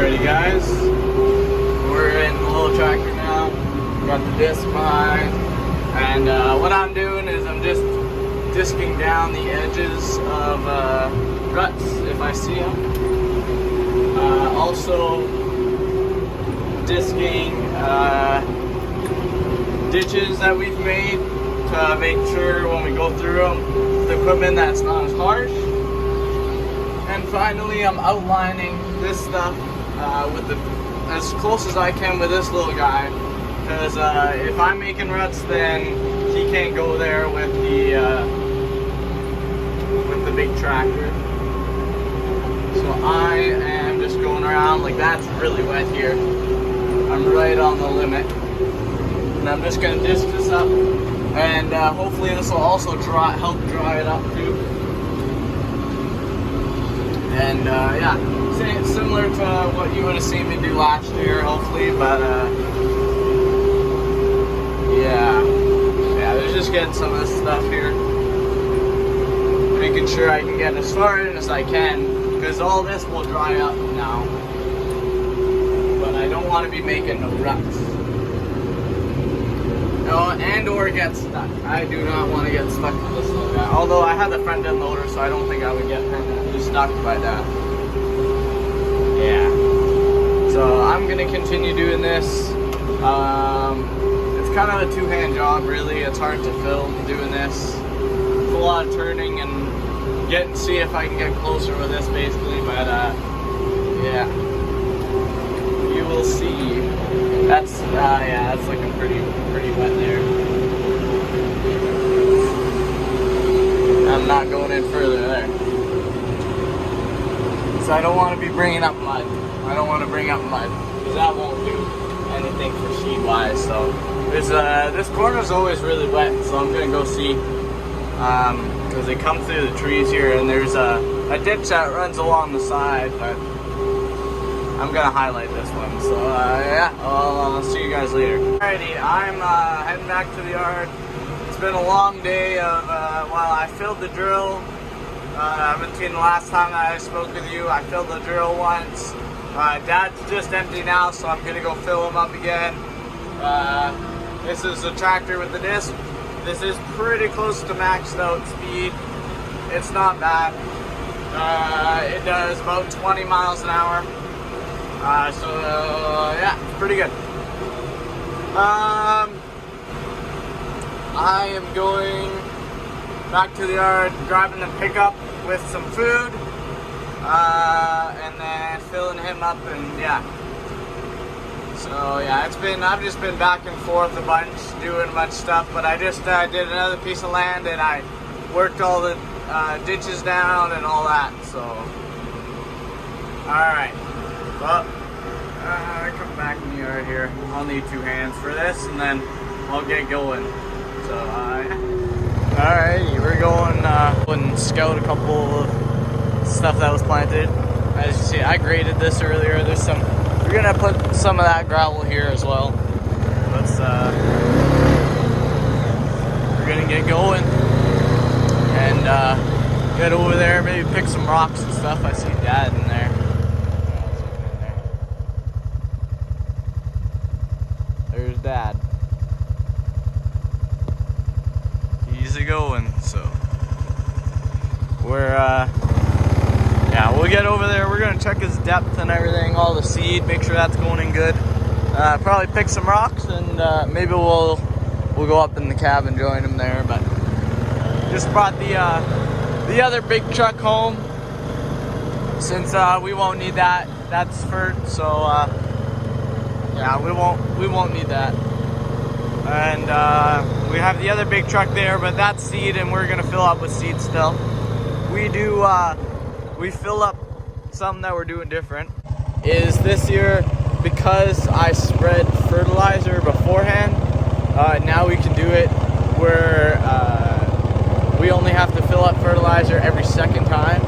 Alrighty guys, we're in the little tractor now. Got the disc behind, and what I'm doing is I'm just disking down the edges of ruts if I see them. Also disking ditches that we've made to make sure when we go through them, the equipment that's not as harsh. And finally, I'm outlining this stuff with as close as I can with this little guy, because if I'm making ruts, then he can't go there with the big tractor. So I am just going around. Like, that's really wet here. I'm right on the limit, and I'm just gonna disc this up, and hopefully this will also help dry it up too. And yeah, similar to what you would have seen me do last year, hopefully. But yeah, they're just getting some of this stuff here, making sure I can get as far in as I can, because all this will dry up now. But I don't want to be making no ruts, and or get stuck. I do not want to get stuck with this little guy. Although I have the front end loader, so I don't think I would get permanently stuck by that. Yeah. So I'm gonna continue doing this. It's kind of a two-hand job, really. It's hard to film doing this. It's a lot of turning and see if I can get closer with this, basically. But yeah, you will see. That's yeah, that's looking pretty wet there. I'm not going in further there. So I don't want to be bringing up mud. I don't want to bring up mud, because that won't do anything for seed wise. So this corner is always really wet, so I'm gonna go see, because they come through the trees here, and there's a ditch that runs along the side, but I'm gonna highlight this one. So yeah, I'll see you guys later. Alrighty, I'm heading back to the yard. It's been a long day of well, I filled the drill. Between the last time that I spoke with you, I filled the drill once. Dad's just empty now, so I'm gonna go fill him up again. This is the tractor with the disc. This is pretty close to maxed out speed. It's not bad. It does about 20 miles an hour. So yeah, pretty good. I am going back to the yard, grabbing the pickup with some food, and then filling him up, and yeah. So yeah, I've just been back and forth a bunch, doing a bunch of stuff, but I just did another piece of land, and I worked all the ditches down and all that. So alright, well, I come back in the yard here. I'll need two hands for this, and then I'll get going. So alright, we're going and scout a couple of stuff that was planted. As you see, I graded this earlier. There's some, we're gonna put some of that gravel here as well. Let's we're gonna get going and get over there, maybe pick some rocks and stuff. I see Dad in there. There's Dad. Easy going. So we're yeah, we'll get over there. We're gonna check his depth and everything, all the seed, make sure that's going in good. Probably pick some rocks, and maybe we'll go up in the cab and join him there. But just brought the other big truck home, since we won't need that. That's for, so yeah, we won't need that. And we have the other big truck there, but that's seed, and we're gonna fill up with seed still. We do we fill up something that we're doing different is this year, because I spread fertilizer beforehand, now we can do it where we only have to fill up fertilizer every second time.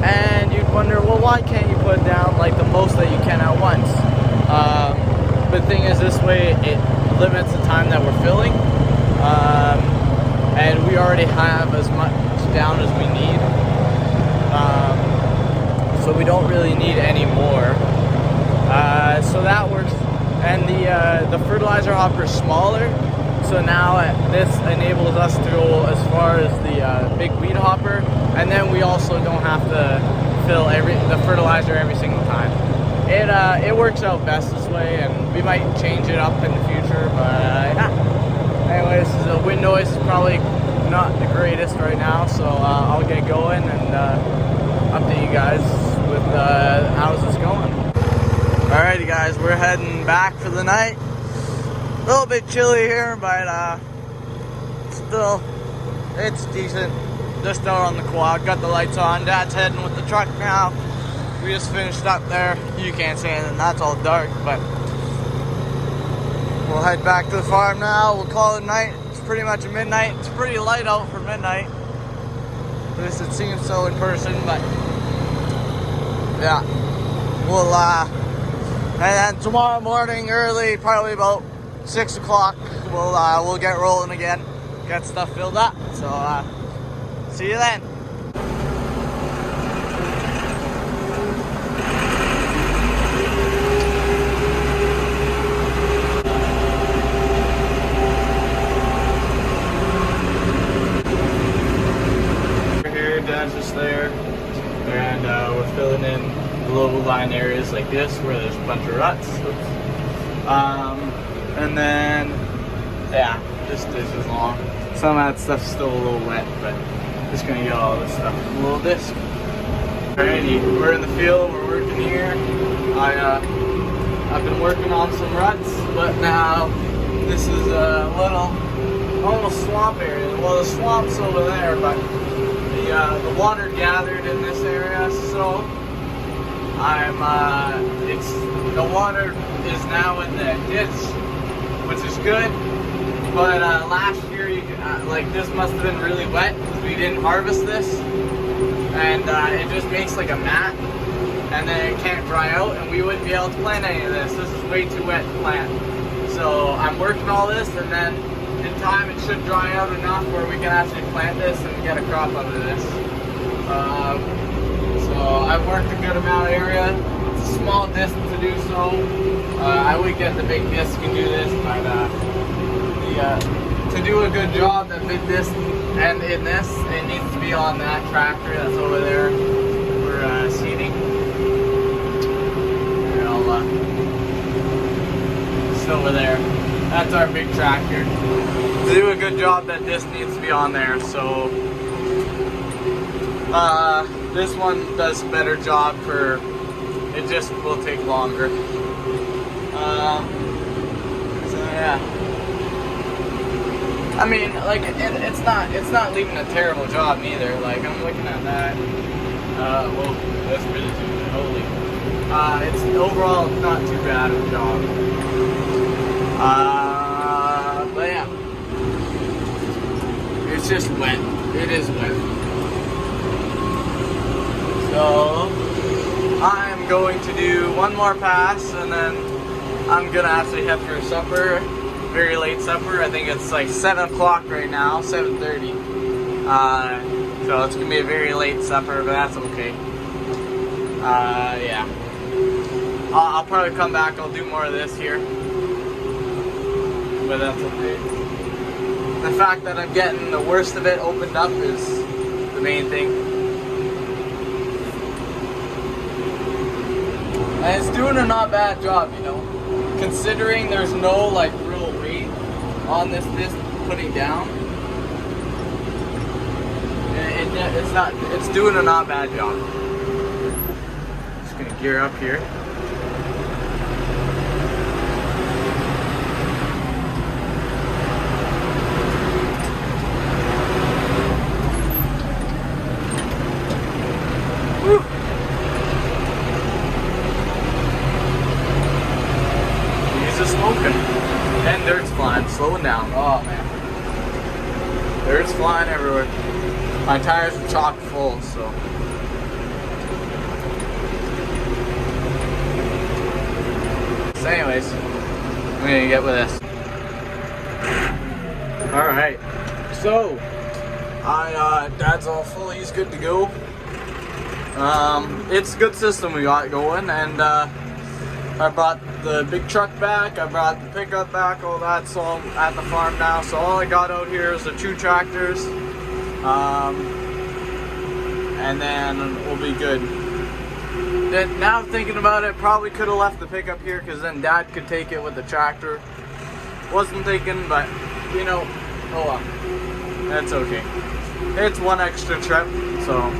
And you'd wonder, well, why can't you put down like the most that you can at once? But the thing is, this way it limits the time that we're filling, and we already have as much down as we need, so we don't really need any more. and the fertilizer hopper is smaller. So now this enables us to go as far as the big weed hopper, and then we also don't have to fill the fertilizer every single time. It works out best this way, and we might change it up in the future, but yeah. Anyways, the wind noise is probably not the greatest right now, so I'll get going and update you guys with how's this going. Alrighty guys, we're heading back for the night. A little bit chilly here, but still, it's decent. Just out on the quad, got the lights on. Dad's heading with the truck now. We just finished up there. You can't see anything, that's all dark, but we'll head back to the farm now. We'll call it night. It's pretty much midnight. It's pretty light out for midnight. At least it seems so in person, but yeah. We'll and then tomorrow morning early, probably about 6 o'clock, we'll get rolling again, get stuff filled up. So see you then. We're here, Dad's just there, and we're filling in low line areas like this where there's a bunch of ruts. And then, yeah, this is long. Some of that stuff's still a little wet, but just gonna get all this stuff in a little disc. Alrighty, we're in the field, we're working here. I've been working on some ruts, but now this is a little, almost swamp area. Well, the swamp's over there, but the water gathered in this area, so the water is now in the ditch, which is good. But last year, this must have been really wet because we didn't harvest this, and it just makes like a mat, and then it can't dry out, and we wouldn't be able to plant any of this. This is way too wet to plant. So I'm working all this, and then in time it should dry out enough where we can actually plant this and get a crop out of this. So I've worked a good amount of area. It's a small disc to do so. I would get the big disc and do this, but to do a good job, that big disc and in this, it needs to be on that tractor that's over there for seeding. Here, it's over there. That's our big tractor. To do a good job, that disc needs to be on there. So this one does a better job for, it just will take longer. So yeah. I mean, like, it's not leaving a terrible job neither. Like, I'm looking at that. Well, that's really too good. Holy. It's overall not too bad of a job. But yeah. It's just wet. It is wet. So I'm going to do one more pass, and then I'm gonna actually head for supper. Very late supper. I think it's like 7 o'clock right now, 7:30. So it's gonna be a very late supper, but that's okay. Yeah. I'll probably come back. I'll do more of this here, but that's okay. The fact that I'm getting the worst of it opened up is the main thing. And it's doing a not bad job, you know, considering there's no like real weight on this disc putting down. It's doing a not bad job. Just gonna gear up here. Smoking. And dirt's flying, slowing down. Oh man. Dirt's flying everywhere. My tires are chock full, so. So anyways, I'm gonna get with this. Alright. So Dad's all full, he's good to go. It's a good system we got going, and I brought the big truck back, I brought the pickup back, all that, so I'm at the farm now. So all I got out here is the 2 tractors, and then we'll be good. Now thinking about it, probably could have left the pickup here because then Dad could take it with the tractor. Wasn't thinking, but you know, oh well, that's okay. It's one extra trip, so.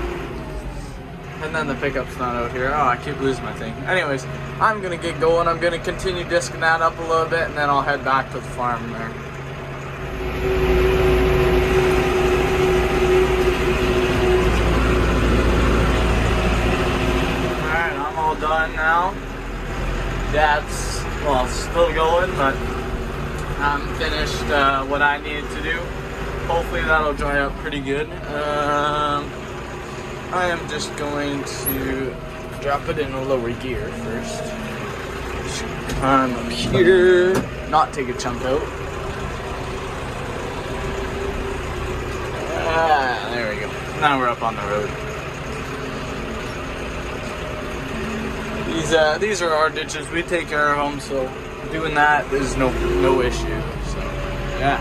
And then the pickup's not out here. Oh, I keep losing my thing. Anyways, I'm gonna get going. I'm gonna continue disking that up a little bit, and then I'll head back to the farm there. Alright, I'm all done now. Dad's, well, still going, but I'm finished what I needed to do. Hopefully that'll dry up pretty good. I am just going to drop it in a lower gear first. Just climb up here, not take a chunk out. There we go. Now we're up on the road. These are our ditches. We take care of them, so doing that is no issue. So yeah.